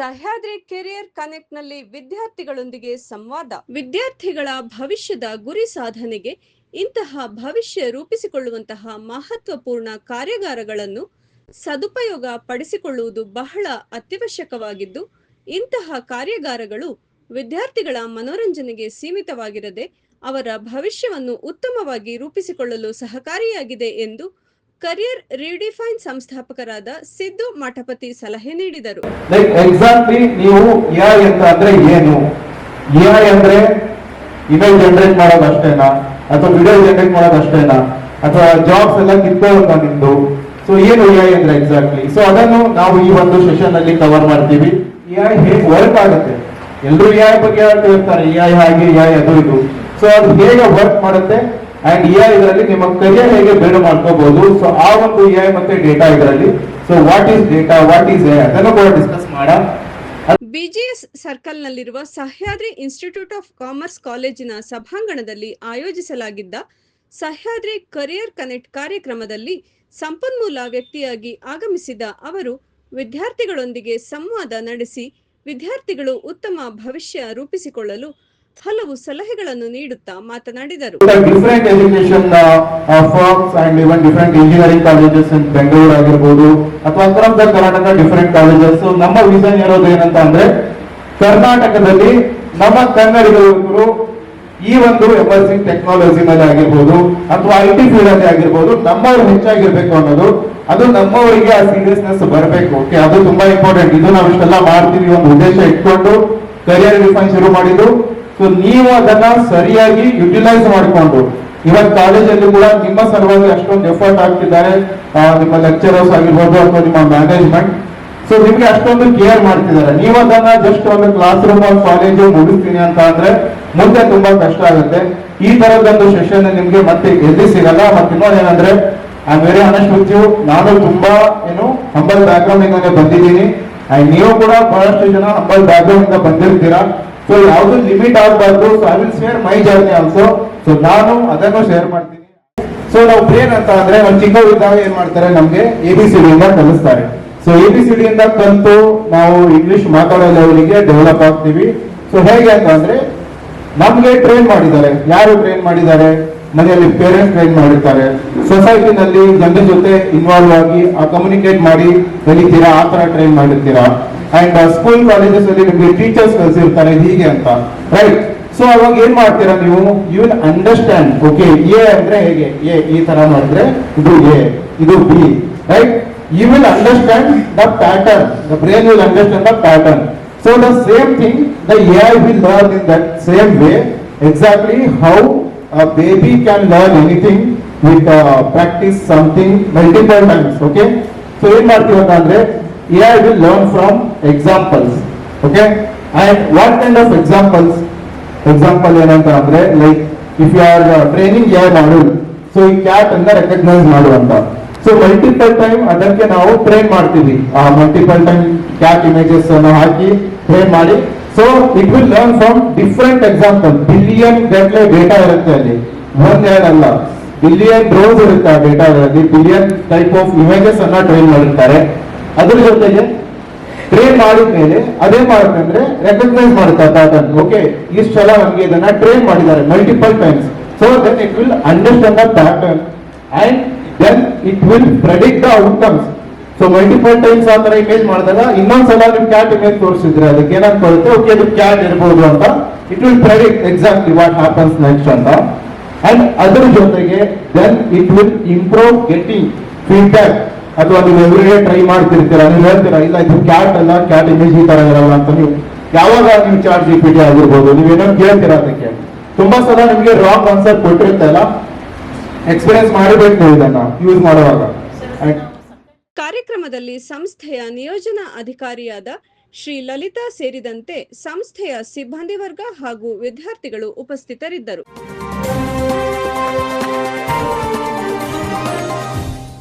Sahyadri career connect ನಲ್ಲಿ ವಿದ್ಯಾರ್ಥಿಗಳೊಂದಿಗೆ ಸಂವಾದ. ವಿದ್ಯಾರ್ಥಿಗಳ ಭವಿಷ್ಯದ ಗುರಿ ಸಾಧನೆಗೆ ಇಂತಹ ಭವಿಷ್ಯ ರೂಪಿಸಿಕೊಳ್ಳುವಂತಹ ಮಹತ್ವಪೂರ್ಣ ಕಾರ್ಯಾಗಾರಗಳನ್ನು ಸದುಪಯೋಗ ಪಡಿಸಿಕೊಳ್ಳುವುದು ಬಹಳ ಅತ್ಯವಶ್ಯಕವಾಗಿದ್ದು, ಇಂತಹ ಕಾರ್ಯಾಗಾರಗಳು ವಿದ್ಯಾರ್ಥಿಗಳ ಮನೋರಂಜನೆಗೆ ಸೀಮಿತವಾಗಿರದೆ ಅವರ ಭವಿಷ್ಯವನ್ನು ಉತ್ತಮವಾಗಿ ರೂಪಿಸಿಕೊಳ್ಳಲು ಸಹಕಾರಿಯಾಗಿದೆ ಎಂದು ಕರಿಯರ್ ರಿಡಿಫೈನ್ ಸಂಸ್ಥಾಪಕರಾದ ಸಿದ್ದು ಮಠಪತಿ ಸಲಹೆ ನೀಡಿದರು. ಎಕ್ಸಾಕ್ಟ್ಲಿ ನೀವು ಎಐ ಅಂತ ಅಂದ್ರೆ ಏನು? ಎಐ ಅಂದ್ರೆ ಇಮೇಜ್ ಜನರೇಟ್ ಮಾಡೋದು ಅಷ್ಟೇನಾ, ಅಥವಾ ವಿಡಿಯೋ ಜನರೇಟ್ ಮಾಡೋದು ಅಷ್ಟೇನಾ, ಅಥವಾ ಜಾಬ್ಸ್ ಎಲ್ಲ ಕಿತ್ತೋಗುತ್ತಾ ನಿಮ್ದು? ಸೊ ಏನು ಎಐ ಅಂದ್ರೆ ಎಕ್ಸಾಕ್ಟ್ಲಿ? ಸೊ ಅದನ್ನು ನಾವು ಈ ಒಂದು ಸೆಷನ್ ಅಲ್ಲಿ ಕವರ್ ಮಾಡ್ತೀವಿ. ಎಐ ಹೇಗೆ ವರ್ಕ್ ಆಗುತ್ತೆ, ಎಲ್ಲರೂ ಎಐ ಬಗ್ಗೆ ಹೇಳ್ತಿರ್ತಾರೆ, ಎಐ ಹಾಗೆ ಎಐ ಅದು ಇದು. ಸೊ ಅದು ಹೇಗೆ ವರ್ಕ್ ಮಾಡುತ್ತೆ ಅಂಡ್ ಎಐ ಇದರಲ್ಲಿ ನಿಮ್ಮ ಕರಿಯರ್ ಹೇಗೆ ಬಿಲ್ಡ್ ಮಾಡ್ಕೋಬಹುದು. ಸೊ ಆ ಒಂದು ಎಐ ಮತ್ತೆ ಡೇಟಾ ಇದರಲ್ಲಿ. So what is data, what is AI, ಅದನ್ನು ಕೂಡ ಡಿಸ್ಕಸ್ ಮಾಡೋಣ. ಬಿಜಿಎಸ್ ಸರ್ಕಲ್ ನಲ್ಲಿರುವ ಸಹ್ಯಾದ್ರಿ ಇನ್ಸ್ಟಿಟ್ಯೂಟ್ ಆಫ್ ಕಾಮರ್ಸ್ ಕಾಲೇಜಿನ ಸಭಾಂಗಣದಲ್ಲಿ ಆಯೋಜಿಸಲಾಗಿದ್ದ ಸಹ್ಯಾದ್ರಿ ಕರಿಯರ್ ಕನೆಕ್ಟ್ ಕಾರ್ಯಕ್ರಮದಲ್ಲಿ ಸಂಪನ್ಮೂಲ ವ್ಯಕ್ತಿಯಾಗಿ ಆಗಮಿಸಿದ ಅವರು ವಿದ್ಯಾರ್ಥಿಗಳೊಂದಿಗೆ ಸಂವಾದ ನಡೆಸಿ ವಿದ್ಯಾರ್ಥಿಗಳು ಉತ್ತಮ ಭವಿಷ್ಯ ರೂಪಿಸಿಕೊಳ್ಳಲು ಹಲವು ಸಲಹೆಗಳನ್ನು ನೀಡುತ್ತಾ ಮಾತನಾಡಿದರು. Different education firms and even different engineering colleges ಇನ್ ಬೆಂಗಳೂರು ಆಗಿರ್ಬೋದು ಅಥವಾ ಅಕ್ರಮ್ ಕರ್ನಾಟಕ ಡಿಫರೆಂಟ್ ಕಾಲೇಜಸ್. ನಮ್ಮ ವಿಷನ್ ಇರೋದು ಏನಂತ ಅಂದ್ರೆ ಕರ್ನಾಟಕದಲ್ಲಿ ನಮ್ಮ ಕನ್ನಡಿಗರು ಈ ಒಂದು ಎಮರ್ಜಿಂಗ್ ಟೆಕ್ನಾಲಜಿ ಮೇಲೆ ಆಗಿರ್ಬೋದು ಅಥವಾ ಐಟಿ ಫೀಲ್ಡ್ ಅಲ್ಲಿ ಆಗಿರ್ಬೋದು ನಮ್ಮವ್ರು ಹೆಚ್ಚಾಗಿರ್ಬೇಕು ಅನ್ನೋದು, ಅದು ನಮ್ಮವರಿಗೆ ಆ ಸೀರಿಯಸ್ನೆಸ್ ಬರಬೇಕು. ಓಕೆ, ಅದು ತುಂಬಾ ಇಂಪಾರ್ಟೆಂಟ್. ಇದು ನಾವು ಇಷ್ಟೆಲ್ಲ ಮಾಡ್ತೀವಿ ಒಂದು ಉದ್ದೇಶ ಇಟ್ಕೊಂಡು ಕರಿಯರ್ ರಿಫೈನ್ ಶುರು ಮಾಡಿದ್ದು. ಸೊ ನೀವು ಅದನ್ನ ಸರಿಯಾಗಿ ಯುಟಿಲೈಸ್ ಮಾಡಿಕೊಂಡು ಇವತ್ತು ಕಾಲೇಜಲ್ಲಿ ಕೂಡ ನಿಮ್ಮ ಸಲುವಾಗಿ ಅಷ್ಟೊಂದು ಎಫರ್ಟ್ ಹಾಕ್ತಿದ್ದಾರೆ, ನಿಮ್ಮ ಲೆಕ್ಚರರ್ಸ್ ಆಗಿರ್ಬೋದು ಅಥವಾ ನಿಮ್ಮ ಮ್ಯಾನೇಜ್ಮೆಂಟ್. ಸೊ ನಿಮ್ಗೆ ಅಷ್ಟೊಂದು ಕೇರ್ ಮಾಡ್ತಿದ್ದಾರೆ. ನೀವು ಅದನ್ನ ಜಸ್ಟ್ ಒಂದು ಕ್ಲಾಸ್ ರೂಮ್ ಒಂದು ಕಾಲೇಜು ಮುಗಿಸ್ತೀನಿ ಅಂತ ಅಂದ್ರೆ ಮುಂದೆ ತುಂಬಾ ಕಷ್ಟ ಆಗುತ್ತೆ. ಈ ತರದೊಂದು ಸೆಷನ್ ನಿಮ್ಗೆ ಮತ್ತೆ ಎಲ್ಲಿ ಸಿಗಲ್ಲ. ಮತ್ತೆ ಇನ್ನೊಂದೇನಂದ್ರೆ I am very honest with you, ನಾನು ತುಂಬಾ ಹಂಬಲ್ ಬ್ಯಾಕ್ ಗ್ರೌಂಡ್ ಇಂದ ಬಂದಿದ್ದೀನಿ ಅಂಡ್ ನೀವು ಕೂಡ ಬಹಳಷ್ಟು ಜನ ಹಂಬಲ್ ಬ್ಯಾಕ್ ಗ್ರೌಂಡ್ ಇಂದ ಬಂದಿರ್ತೀರಾ. ಸೊ ಯಾವ್ದು ಲಿಮಿಟ್ ಆಗಬಾರ್ದು. So I will share my journey also. So ನಾನು ಅದನ್ನು ಶೇರ್ ಮಾಡ್ತೀನಿ. ಸೊ ನಾವು ಬ್ರೇನ್ ಅಂತ ಅಂದ್ರೆ ಒಂದು ಚಿಕ್ಕವರಿದ್ದಾಗ ಏನ್ ಮಾಡ್ತಾರೆ, ನಮ್ಗೆ ABCD ಇಂದ ಕಲಿಸ್ತಾರೆ. ಸೊ ABCD ಇಂದ ಕಲಿತು ನಾವು ಇಂಗ್ಲಿಷ್ ಮಾತಾಡೋ ಲೆವೆಲ್ಗೆ ಡೆವಲಪ್ ಆಗ್ತೀವಿ. ಸೊ ಹೇಗೆ ಅಂತ ಅಂದ್ರೆ ನಮ್ಗೆ ಟ್ರೈನ್ ಮಾಡಿದ್ದಾರೆ. ಯಾರು ಟ್ರೈನ್ ಮಾಡಿದ್ದಾರೆ? ಮನೆಯಲ್ಲಿ ಪೇರೆಂಟ್ಸ್ ಟ್ರೈನ್ ಮಾಡಿರ್ತಾರೆ. ಸೊಸೈಟಿನಲ್ಲಿ ಜನರ ಜೊತೆ ಇನ್ವಾಲ್ವ್ ಆಗಿ ಕಮ್ಯುನಿಕೇಟ್ ಮಾಡಿ ಕಲಿತೀರಾ, ಆ ತರ ಟ್ರೈನ್ ಮಾಡಿರ್ತೀರಾ. ಅಂಡ್ ಸ್ಕೂಲ್ ಕಾಲೇಜಸ್ ಅಲ್ಲಿ ನಿಮ್ಗೆ ಟೀಚರ್ಸ್ ಕಲಿಸಿರ್ತಾರೆ ಹೀಗೆ ಅಂತ, ರೈಟ್? ಸೊ ಅವಾಗ ಏನ್ ಮಾಡ್ತೀರಾ ನೀವು? You will understand. ಓಕೆ, ಎ ಅಂದ್ರೆ ಹೇಗೆ, ಎ ಈ ತರ ಮಾಡಿದ್ರೆ ಇದು ಎ, ಇದು B, right? You will understand the pattern. The brain will understand the pattern. So the same thing, the AI will learn in that same way. Exactly how a baby can learn anything with practice something multiple times. Okay. So in Martivandre, AI will learn from examples. Okay. And what kind of examples? Example ಏನಂತ ಅಂದ್ರೆ, like if you are training AI model, so ಈ cat ಅನ್ನ recognise ಮಾಡುವಂತ. So multiple time ಅದಕ್ಕೆ ನಾವು train ಮಾಡ್ತೀವಿ. ಆ multiple time cat images ಅನ್ನು ಹಾಕಿ ಟ್ರೈನ್ ಮಾಡಿ. So it will learn from different example. Billion ಗಟ್ಟಲೆ ಡೇಟಾ ಇರುತ್ತೆ ಅಲ್ಲಿ, ಒಂದೆರಡಲ್ಲ, ಬಿಲಿಯನ್ ರೋಸ್ ಇರುತ್ತೆ ಆ ಡೇಟಾದಲ್ಲಿ. ಬಿಲಿಯನ್ ಟೈಪ್ ಆಫ್ ಇಮೇಜಸ್ ಅನ್ನ ಟ್ರೈನ್ ಮಾಡಿರ್ತಾರೆ. ಅದ್ರ ಜೊತೆಗೆ ಟ್ರೈನ್ ಮಾಡಿದ ಮೇಲೆ ಅದೇ ಮಾಡುತ್ತೆ ಅಂದ್ರೆ ರೆಕಗ್ನೈಸ್ ಮಾಡುತ್ತೆ ಪ್ಯಾಟರ್ನ್. ಓಕೆ, ಇಷ್ಟೆಲ್ಲ ನಮಗೆ ಇದನ್ನ ಟ್ರೈನ್ ಮಾಡಿದ್ದಾರೆ multiple times. So then it will understand the pattern and then it will predict the outcomes. So multiple times ಆ ತರ ಇಮೇಜ್ ಮಾಡಿದಾಗ ಇನ್ನೊಂದ್ಸಲ ನೀವು ಕ್ಯಾಟ್ ಇಮೇಜ್ ತೋರಿಸಿದ್ರೆ ಅದಕ್ಕೆ ಏನಂತ ಬರುತ್ತೆ, ಓಕೆ ಇದು ಕ್ಯಾಟ್ ಇರಬಹುದು ಅಂತ. It will predict exactly what happens next ಅಂತ. ಅಂಡ್ ಅದ್ರ ಜೊತೆಗೆ then it will improve getting feedback. ಅಥವಾ ನೀವು ಎವ್ರಿಡೇ ಟ್ರೈ ಮಾಡ್ತಿರ್ತೀರಾ, ನೀವು ಹೇಳ್ತೀರಾ ಇಲ್ಲ ಇದು ಕ್ಯಾಟ್ ಅಲ್ಲ, ಕ್ಯಾಟ್ ಇಮೇಜ್ ಈ ತರ ಇರಲ್ಲ ಅಂತ. ನೀವು ಯಾವಾಗ ನೀವು ಚಾಟ್ GPT ಆಗಿರ್ಬೋದು, ನೀವೇನೋ ಕೇಳ್ತೀರಾ, ಅದಕ್ಕೆ ತುಂಬಾ ಸಲ ನಿಮ್ಗೆ ರಾಂಗ್ ಆನ್ಸರ್ ಕೊಟ್ಟಿರುತ್ತೆ ಅಲ್ಲ. ಎಕ್ಸ್ಪೀರಿಯನ್ಸ್ ಮಾಡಬೇಕು ಇದನ್ನ ಯೂಸ್ ಮಾಡುವಾಗ. ಕಾರ್ಯಕ್ರಮದಲ್ಲಿ ಸಂಸ್ಥೆಯ ನಿಯೋಜನಾ ಅಧಿಕಾರಿಯಾದ ಶ್ರೀ ಲಲಿತಾ ಸೇರಿದಂತೆ ಸಂಸ್ಥೆಯ ಸಿಬ್ಬಂದಿ ವರ್ಗ ಹಾಗೂ ವಿದ್ಯಾರ್ಥಿಗಳು ಉಪಸ್ಥಿತರಿದ್ದರು.